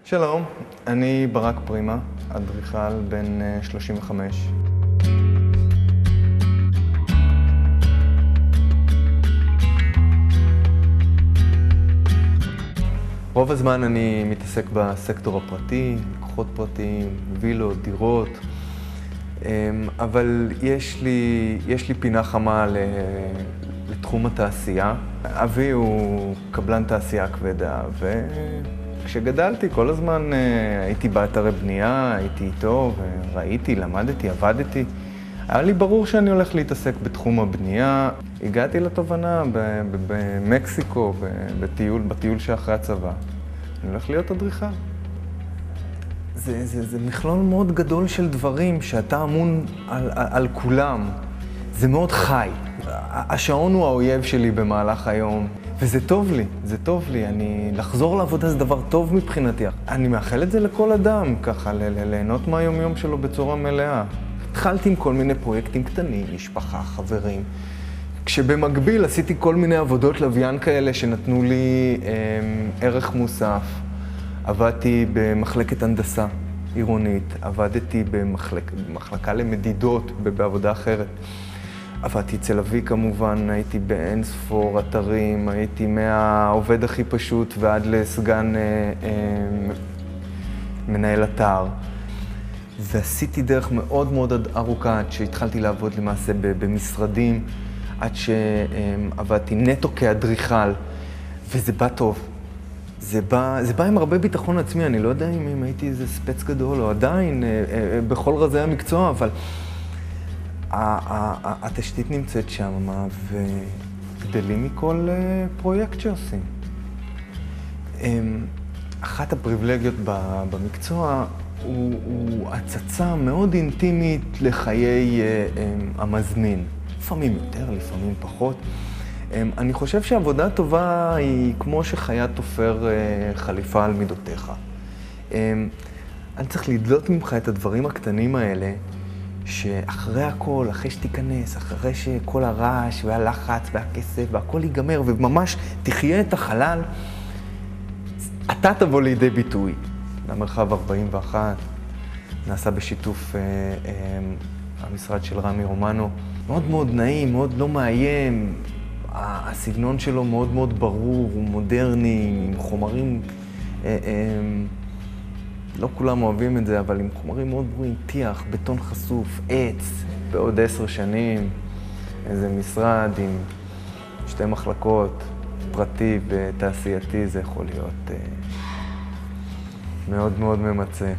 שלום, אני ברק פרימה, אדריכל בן 35. רוב הזמן אני מתעסק בסקטור הפרטי, לקוחות פרטיים, וילות, דירות, אבל יש לי פינה חמה לתחום התעשייה. אבי הוא קבלן תעשייה כבדה, וכשגדלתי כל הזמן הייתי באתרי בנייה, הייתי איתו, וראיתי, למדתי, עבדתי. היה לי ברור שאני הולך להתעסק בתחום הבנייה. הגעתי לתובנה במקסיקו, בטיול שאחרי הצבא. אני הולך להיות אדריכל. זה מכלול מאוד גדול של דברים שאתה אמון על כולם. זה מאוד חי. השעון הוא האויב שלי במהלך היום, וזה טוב לי, זה טוב לי. לחזור לעבודה זה דבר טוב מבחינתי. אני מאחל את זה לכל אדם, ככה, ליהנות מהיום-יום שלו בצורה מלאה. התחלתי עם כל מיני פרויקטים קטנים, משפחה, חברים. כשבמקביל עשיתי כל מיני עבודות לוויין כאלה שנתנו לי ערך מוסף. עבדתי במחלקת הנדסה עירונית, עבדתי במחלקה למדידות בעבודה אחרת. עבדתי אצל אבי כמובן, הייתי באין ספור אתרים, הייתי מהעובד הכי פשוט ועד לסגן מנהל אתר. ועשיתי דרך מאוד מאוד ארוכה עד שהתחלתי לעבוד למעשה במשרדים, עד שעבדתי נטו כאדריכל, וזה בא טוב. זה בא עם הרבה ביטחון עצמי, אני לא יודע אם הייתי איזה ספץ גדול או עדיין בכל רזי המקצוע, אבל התשתית נמצאת שם וגדלים מכל פרויקט שעושים. אחת הפריבילגיות במקצוע הוא הצצה מאוד אינטימית לחיי המזמין. לפעמים יותר, לפעמים פחות. אני חושב שעבודה טובה היא כמו שחיה תופר חליפה על מידותיך. אני צריך לדלות ממך את הדברים הקטנים האלה, שאחרי הכל, אחרי שתיכנס, אחרי שכל הרעש והלחץ והכסף והכל ייגמר, וממש תחיה את החלל, אתה תבוא לידי ביטוי. למרחב 41, נעשה בשיתוף המשרד של רמי רומנו. מאוד מאוד נעים, מאוד לא מאיים. הסגנון שלו מאוד מאוד ברור, הוא מודרני, עם חומרים, לא כולם אוהבים את זה, אבל עם חומרים מאוד ברורים, טיח, בטון חשוף, עץ. בעוד 10 שנים, איזה משרד עם 2 מחלקות, פרטי ותעשייתי, זה יכול להיות מאוד מאוד ממצה.